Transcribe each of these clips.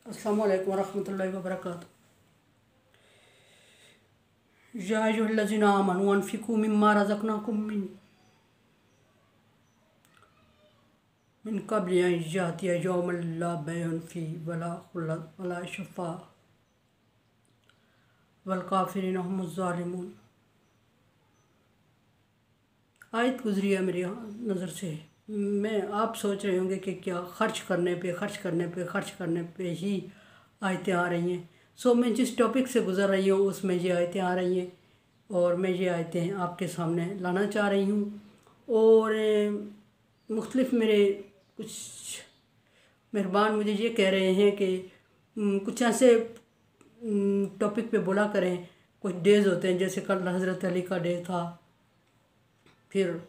अस्सलामु अलैकुम वरहमतुल्लाहि वबरकातुहू। या अय्युहल्लज़ीना आमनू अनफ़िक़ू मिम्मा रज़क़नाकुम मिन क़ब्लि अन यातिय यौमुन ला बैउन फ़ीहि वला ख़ुल्लत वला शफ़ाअह वल काफ़िरीन हुमुज़ ज़ालिमून। आयत गुज़री है मेरी नज़र से। मैं आप सोच रहे होंगे कि क्या खर्च करने पे ही आयतें आ रही हैं। मैं जिस टॉपिक से गुज़र रही हूँ उसमें ये आयतें आ रही हैं और मैं ये आयतें आपके सामने लाना चाह रही हूँ। और मुख्तलिफ मेरे कुछ मेहरबान मुझे ये कह रहे हैं कि कुछ ऐसे टॉपिक पे बोला करें। कुछ डेज़ होते हैं, जैसे कल हज़रत अली का डे था, फिर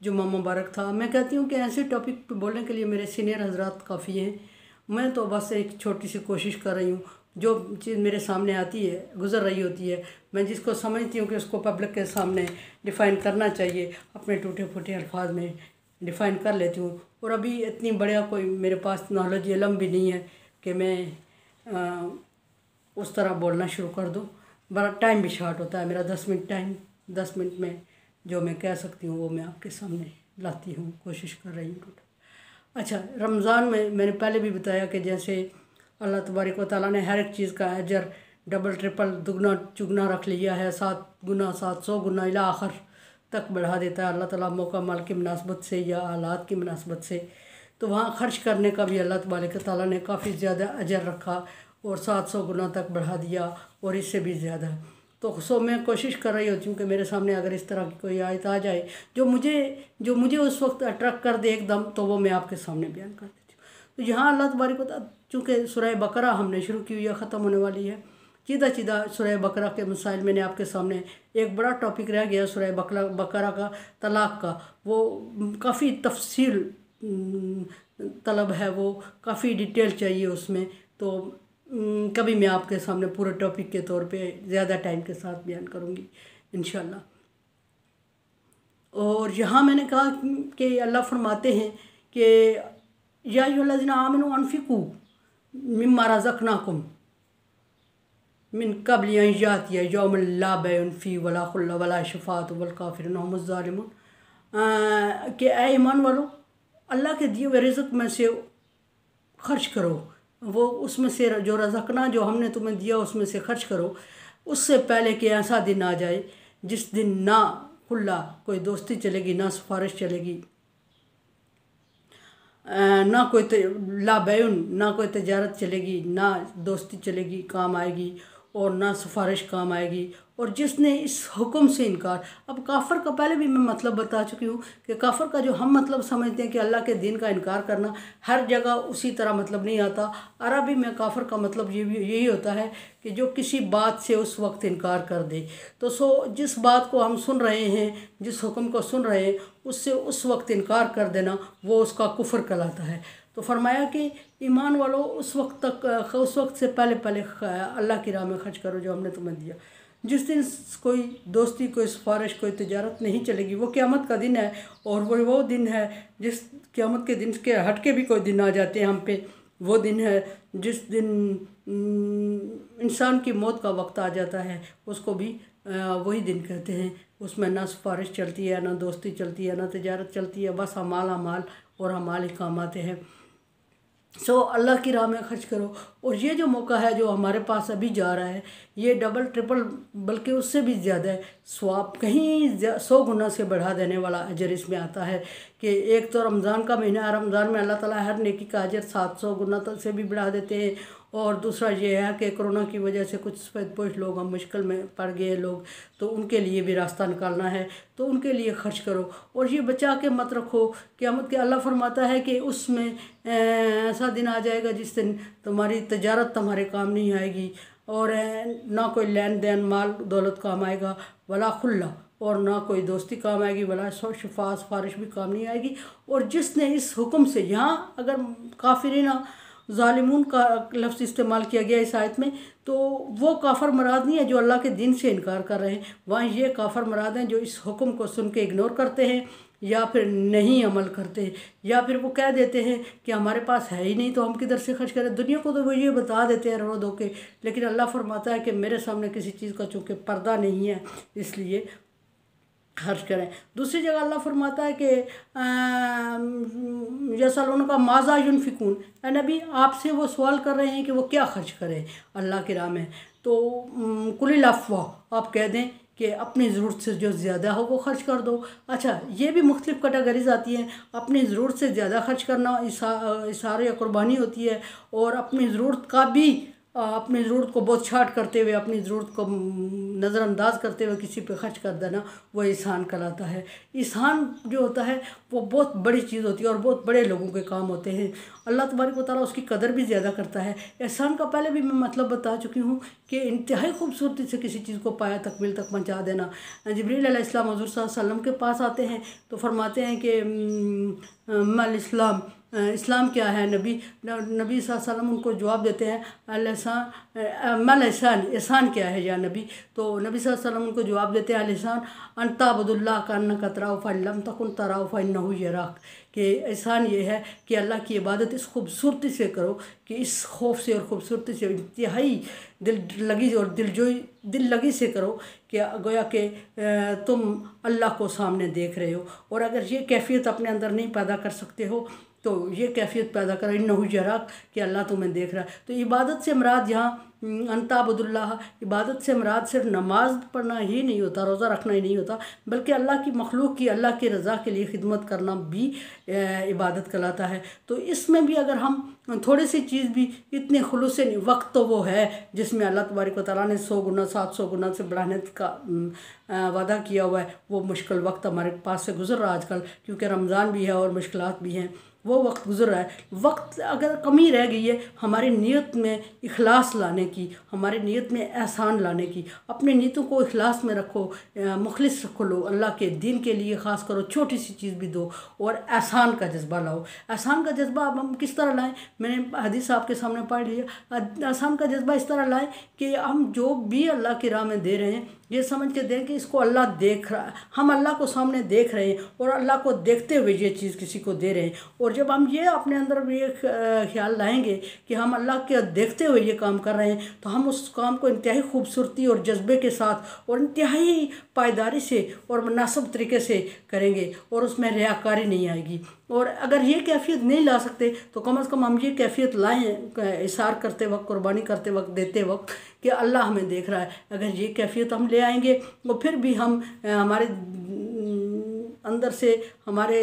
जुम्मा मुबारक था। मैं कहती हूँ कि ऐसे टॉपिक पे बोलने के लिए मेरे सीनियर हजरात काफ़ी हैं। मैं तो बस एक छोटी सी कोशिश कर रही हूँ। जो चीज़ मेरे सामने आती है, गुज़र रही होती है, मैं जिसको समझती हूँ कि उसको पब्लिक के सामने डिफ़ाइन करना चाहिए, अपने टूटे फूटे अल्फाज में डिफ़ाइन कर लेती हूँ। और अभी इतनी बढ़िया कोई मेरे पास नॉलेज इल्म भी नहीं है कि मैं उस तरह बोलना शुरू कर दूँ। बड़ा टाइम भी शार्ट होता है मेरा, 10 मिनट टाइम। 10 मिनट में जो मैं कह सकती हूँ वो मैं आपके सामने लाती हूँ, कोशिश कर रही हूँ। अच्छा, रमज़ान में मैंने पहले भी बताया कि जैसे अल्लाह तबारक व तआला ने हर एक चीज़ का अजर डबल ट्रिपल दुगना चुगना रख लिया है। 7 गुना 700 गुना इला आखिर तक बढ़ा देता है अल्लाह ताला, मौका माल की मुनासबत से या हालात की मुनासबत से। तो वहाँ खर्च करने का भी अल्लाह तबारक व तआला ने काफ़ी ज़्यादा अजर रखा और 700 गुना तक बढ़ा दिया और इससे भी ज़्यादा। तो मैं कोशिश कर रही होती हूँ कि मेरे सामने अगर इस तरह की कोई आयत आ जाए जो मुझे उस वक्त अट्रैक्ट कर दे एकदम, तो वो मैं आपके सामने बयान कर देती हूँ। तो यहाँ अल्लाह तबारक व तआला, चूँकि सूरह बकरा हमने शुरू की हुई है, ख़त्म होने वाली है। सीधा सूरह बकरा के मसाइल मैंने आपके सामने, एक बड़ा टॉपिक रह गया सूरह बकरा का, तलाक़ का। वो काफ़ी तफसील तलब है, वो काफ़ी डिटेल चाहिए उसमें। तो कभी मैं आपके सामने पूरे टॉपिक के तौर पे ज़्यादा टाइम के साथ बयान करूँगी इंशाल्लाह। और यहाँ मैंने कहा कि अल्लाह फरमाते हैं कि या अय्युहल्लज़ीना आमनू अनफ़िक़ू मिम्मा रज़क़नाकुम मिन क़ब्लि अन यातिय यौमुन ला बैउन फ़ीहि वला ख़ुल्लत वला शफ़ाअत वल काफ़िरून हुमुज़ ज़ालिमून। कि ऐ ईमान वालो, अल्लाह के दिए हुए रिज़्क़ में से खर्च करो। वो उसमें से जो रज़क़ना, जो हमने तुम्हें दिया, उसमें से खर्च करो। उससे पहले कि ऐसा दिन आ जाए जिस दिन ना खुल्ला कोई दोस्ती चलेगी, ना सिफारिश चलेगी, ना कोई ला बैउन, ना कोई तजारत चलेगी, ना दोस्ती चलेगी काम आएगी, और ना सिफारिश काम आएगी। और जिसने इस हुक्म से इनकार, अब काफ़र का पहले भी मैं मतलब बता चुकी हूँ कि काफ़र का जो हम मतलब समझते हैं कि अल्लाह के दीन का इनकार करना, हर जगह उसी तरह मतलब नहीं आता। अरबी में काफ़र का मतलब यही होता है कि जो किसी बात से उस वक्त इनकार कर दे। तो जिस बात को हम सुन रहे हैं, जिस हुक्म को सुन रहे हैं, उससे उस वक्त इनकार कर देना, वो उसका कुफ्र कहलाता है। तो फरमाया कि ईमान वालों, उस वक्त से पहले अल्लाह की राह में खर्च करो जो हमने तुम्हें दिया। जिस दिन कोई दोस्ती, कोई सिफारिश, कोई तजारत नहीं चलेगी, वो क़यामत का दिन है। और वो दिन है जिस क़यामत के दिन के हट के भी कोई दिन आ जाते हैं हम पे। वो दिन है जिस दिन इंसान की मौत का वक्त आ जाता है, उसको भी वही दिन कहते हैं। उसमें ना सिफारिश चलती है, ना दोस्ती चलती है, ना तजारत चलती है, बस अमाल और अमाल ही काम आते हैं। अल्लाह की राह में खर्च करो। और ये जो मौका है जो हमारे पास अभी जा रहा है, ये डबल ट्रिपल बल्कि उससे भी ज़्यादा है, स्वाब कहीं 100 गुना से बढ़ा देने वाला अजर इसमें आता है। कि एक तो रमज़ान का महीना है, रमज़ान में अल्लाह ताला हर नेकी का अजर 700 गुना तक से भी बढ़ा देते हैं। और दूसरा ये है कि कोरोना की वजह से कुछ सफ़ेदपोश लोग हम मुश्किल में पड़ गए लोग, तो उनके लिए भी रास्ता निकालना है, तो उनके लिए खर्च करो। और ये बचा के मत रखो। क़यामत के अल्लाह फरमाता है कि उसमें ऐसा दिन आ जाएगा जिस दिन तुम्हारी तजारत तुम्हारे काम नहीं आएगी, और ना कोई लेन देन माल दौलत काम आएगा, वला खुल्ला, और ना कोई दोस्ती काम आएगी, वला शफा सिफारिश भी काम नहीं आएगी। और जिसने इस हुक्म से, यहाँ अगर काफिरीना ज़ालिमून का लफ्ज़ इस्तेमाल किया गया इस आयत में, तो वो काफ़र मराद नहीं है जो अल्लाह के दिन से इनकार कर रहे हैं। वहाँ ये काफ़र मराद हैं जो इस हुक्म को सुन के इग्नोर करते हैं, या फिर नहीं अमल करते, या फिर वो कह देते हैं कि हमारे पास है ही नहीं तो हम किधर से खर्च करें। दुनिया को तो वो ये बता देते हैं रो धो के, लेकिन अल्लाह फरमाता है कि मेरे सामने किसी चीज़ का चूँकि पर्दा नहीं है इसलिए खर्च करें। दूसरी जगह अल्लाह फरमाता है कि यसअलूनका माज़ा युनफिकून, ए नबी आपसे वो सवाल कर रहे हैं कि वो क्या खर्च करें अल्लाह की राह में। तो कुलिल अफ़्वा, आप कह दें कि अपनी ज़रूरत से जो ज़्यादा हो वो खर्च कर दो। अच्छा, ये भी मुख्तलिफ़ कैटेगरीज आती हैं। अपनी ज़रूरत से ज़्यादा खर्च करना इशारे या कुर्बानी होती है, और अपनी ज़रूरत का भी अपनी ज़रूरत को बहुत छाट करते हुए, अपनी ज़रूरत को नज़रअंदाज करते हुए किसी पे खर्च कर देना, वो एहसान कहलाता है। एहसान जो होता है वो बहुत बड़ी चीज़ होती है और बहुत बड़े लोगों के काम होते हैं। अल्लाह तबारक व तआला उसकी कदर भी ज़्यादा करता है। एहसान का पहले भी मैं मतलब बता चुकी हूँ कि इंतहाई खूबसूरती से किसी चीज़ को पाया तकमील तक पहुँचा देना। जिब्रील अलैहिस्सलाम हुज़ूर सल्लल्लाहु अलैहि वसल्लम के पास आते हैं तो फरमाते हैं कि मल इस्लाम, इस्लाम क्या है। नबी सल्लल्लाहु अलैहि वसल्लम उनको जवाब देते हैं अल एहसान मल एहसान, एहसान क्या है या नबी। तो नबी सल्लल्लाहु अलैहि वसल्लम उनको जवाब देते हैं अल एहसान अन ताबुदुल्लाह कअन्नका तराहु फ़इन लम तकुन तराहु फ़इन्नहु यराक, कि एहसान ये है कि अल्लाह की इबादत इस खूबसूरती से करो कि इस खौफ से और ख़ूबसूरती से इंतहाई दिल लगी और दिल लगी से करो कि गोया कि तुम अल्लाह को सामने देख रहे हो। और अगर ये कैफियत अपने अंदर नहीं पैदा कर सकते हो तो ये कैफियत पैदा करें इन्नहु यराक, कि अल्लाह तुम्हें देख रहा है। तो इबादत से मुराद यहाँ अंताबुदुल्लाह, इबादत से मुराद सिर्फ नमाज पढ़ना ही नहीं होता, रोज़ा रखना ही नहीं होता, बल्कि अल्लाह की मखलूक की अल्लाह की रज़ा के लिए खिदमत करना भी इबादत कहलाता है। तो इसमें भी अगर हम थोड़ी सी चीज़ भी इतने खुलूस से, वक्त तो वो है जिसमें अल्लाह तबारक व तआला ने 100 गुना 700 गुना से बढ़ाने का वादा किया हुआ है। वो मुश्किल वक्त हमारे पास से गुजर रहा है आजकल, क्योंकि रमज़ान भी है और मुश्किलात भी हैं, वो वक्त गुजर रहा है। वक्त अगर कमी रह गई है हमारी नीयत में इखलास लाने की, हमारी नीयत में एहसान लाने की, अपने नीयतों को इखलास में रखो, मुखलिस रखो, लो अल्लाह के दीन के लिए ख़ास करो, छोटी सी चीज़ भी दो और एहसान का जज्बा लाओ। एहसान का जज्बा अब हम किस तरह लाएं, मैंने हदीस आपके सामने पढ़ लिया। एहसान का जज्बा इस तरह लाएं कि हम जो भी अल्लाह की राह में दे रहे हैं ये समझ के दें कि इसको अल्लाह देख रहा है, हम अल्लाह को सामने देख रहे हैं और अल्लाह को देखते हुए ये चीज़ किसी को दे रहे हैं। और जब हम ये अपने अंदर भी एक ख्याल लाएंगे कि हम अल्लाह के देखते हुए ये काम कर रहे हैं, तो हम उस काम को इंतहाई खूबसूरती और जज्बे के साथ और इंतहाई पायदारी से और मुनासिब तरीके से करेंगे और उसमें रियाकारी नहीं आएगी। और अगर ये कैफियत नहीं ला सकते तो कम से कम हम ये कैफियत लाएँ इशार करते वक्त, कुर्बानी करते वक्त, देते वक्त, कि अल्लाह हमें देख रहा है। अगर ये कैफियत हम ले आएंगे तो फिर भी हम हमारे अंदर से, हमारे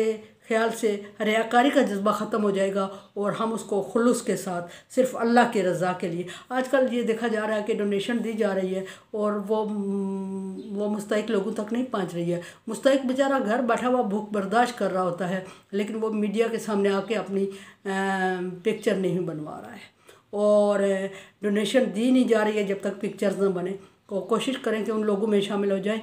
ख्याल से रियाकारी का जज्बा ख़त्म हो जाएगा और हम उसको खुलूस के साथ सिर्फ़ अल्लाह के रज़ा के लिए। आजकल ये देखा जा रहा है कि डोनेशन दी जा रही है और वो मुस्तहिक लोगों तक नहीं पहुंच रही है। मुस्तहिक बेचारा घर बैठा हुआ भूख बर्दाश्त कर रहा होता है, लेकिन वो मीडिया के सामने आके अपनी पिक्चर नहीं बनवा रहा है और डोनेशन दी नहीं जा रही है जब तक पिक्चर्स न बने। तो कोशिश करें कि उन लोगों में शामिल हो जाएं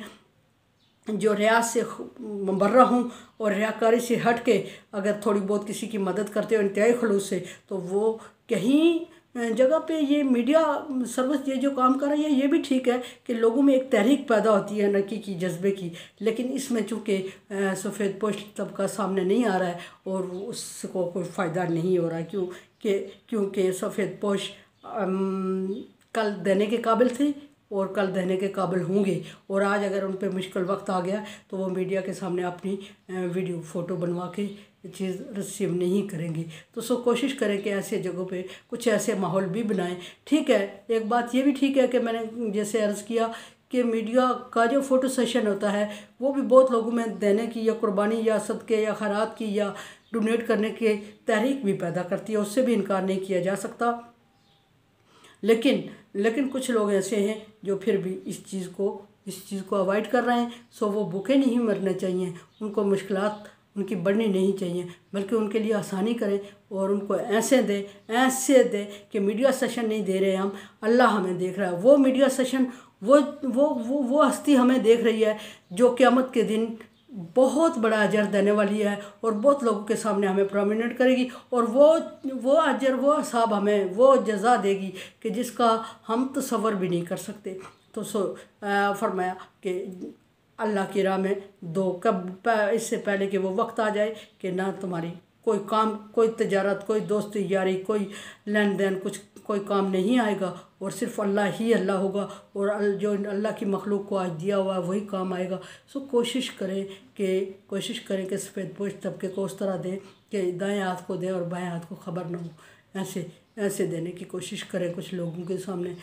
जो रियाज से मुबर्रा हूँ और रियाकारी से हट के अगर थोड़ी बहुत किसी की मदद करते हो इंतहाई खलूस से, तो वो कहीं जगह पे ये मीडिया सर्विस ये जो काम कर रही है ये भी ठीक है कि लोगों में एक तहरीक पैदा होती है नकी की, जज्बे की। लेकिन इसमें चूँकि सफ़ेद पोश तबका सामने नहीं आ रहा है और उसको कोई फ़ायदा नहीं हो रहा है, क्योंकि सफ़ेद पोश कल देने के काबिल थे और कल देने के काबिल होंगे, और आज अगर उन पर मुश्किल वक्त आ गया तो वो मीडिया के सामने अपनी वीडियो फ़ोटो बनवा के चीज़ रिसीव नहीं करेंगी। तो कोशिश करें कि ऐसे जगहों पे कुछ ऐसे माहौल भी बनाएं। ठीक है, एक बात ये भी ठीक है कि मैंने जैसे अर्ज़ किया कि मीडिया का जो फ़ोटो सेशन होता है वो भी बहुत लोगों में देने की या कुर्बानी या सदक़े या खैरात की या डोनेट करने की तहरीक भी पैदा करती है, उससे भी इनकार नहीं किया जा सकता। लेकिन कुछ लोग ऐसे हैं जो फिर भी इस चीज़ को अवॉइड कर रहे हैं। सो वो भूखे नहीं मरने चाहिए, उनको मुश्किलात उनकी बढ़नी नहीं चाहिए, बल्कि उनके लिए आसानी करें और उनको ऐसे दें कि मीडिया सेशन नहीं दे रहे हम, अल्लाह हमें देख रहा है। वो मीडिया सेशन वो हस्ती हमें देख रही है जो क़यामत के दिन बहुत बड़ा अजर देने वाली है और बहुत लोगों के सामने हमें प्रोमिनेंट करेगी, और वो अजर, वो हिसाब हमें, वो जज़ा देगी कि जिसका हम तसव्वुर भी नहीं कर सकते। तो फरमाया कि अल्लाह की राह में दो, कब इससे पहले कि वो वक्त आ जाए कि ना तुम्हारी कोई काम, कोई तजारत, कोई दोस्ती यारी, कोई लेन देन, कुछ कोई काम नहीं आएगा और सिर्फ अल्लाह ही अल्लाह होगा और जो अल्लाह की मखलूक को आज दिया हुआ है वही काम आएगा। सो कोशिश करें कि सफ़ेद पोश तबके को उस तरह दें कि दाएं हाथ को दें और बाएं हाथ को ख़बर ना हो। ऐसे देने की कोशिश करें। कुछ लोगों के सामने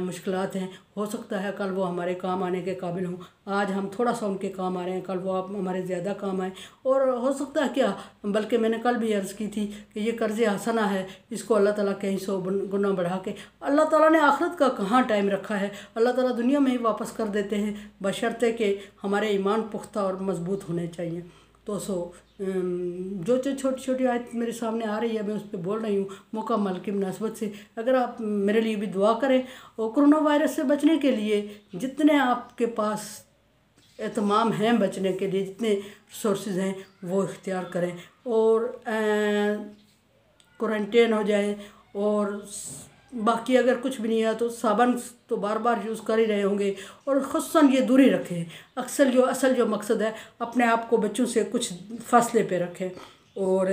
मुश्किलात हैं, हो सकता है कल वो हमारे काम आने के काबिल हों। आज हम थोड़ा सा उनके काम आ रहे हैं, कल वो आप हमारे ज़्यादा काम आए। और हो सकता है क्या, बल्कि मैंने कल भी अर्ज़ की थी कि ये कर्ज़ हसना है, इसको अल्लाह ताला कहीं 100 गुना बढ़ा के, अल्लाह ताला ने आखिरत का कहाँ टाइम रखा है, अल्लाह ताला दुनिया में ही वापस कर देते हैं, बशर्ते कि हमारे ईमान पुख्ता और मजबूत होने चाहिए। तो जो छोटी छोटी आयत मेरे सामने आ रही है मैं उस पर बोल रही हूँ मुकम्मल की मुनासबत से। अगर आप मेरे लिए भी दुआ करें और कोरोना वायरस से बचने के लिए जितने आपके पास एहतमाम हैं, बचने के लिए जितने रिसोर्सेज हैं वो इख्तियार करें और क्वारंटेन हो जाए। और बाकी अगर कुछ भी नहीं है तो साबुन तो बार बार यूज़ कर ही रहे होंगे और ख़ुसूसन ये दूरी रखें। असल जो मकसद है अपने आप को बच्चों से कुछ फासले पे रखें और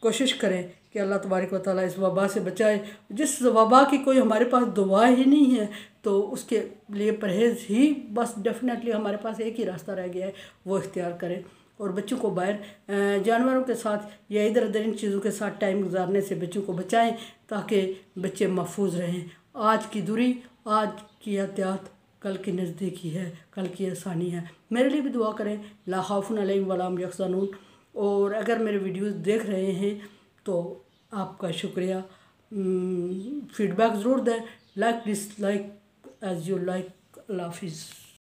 कोशिश करें कि अल्लाह तबारक व तआला इस वबा से बचाए। जिस वबा की कोई हमारे पास दवा ही नहीं है तो उसके लिए परहेज़ ही बस डेफिनेटली हमारे पास एक ही रास्ता रह गया है, वो इख्तियार करें। और बच्चों को बाहर जानवरों के साथ या इधर उधर इन चीज़ों के साथ टाइम गुजारने से बच्चों को बचाएं ताकि बच्चे महफूज रहें। आज की दूरी, आज की एहतियात कल की नज़दीकी है, कल की आसानी है। मेरे लिए भी दुआ करें। ला खौफुन अलैहिम वला हुम यहज़नून। और अगर मेरे वीडियोस देख रहे हैं तो आपका शुक्रिया। फीडबैक ज़रूर दें, like dislike as you like. अल्लाह हाफिज़।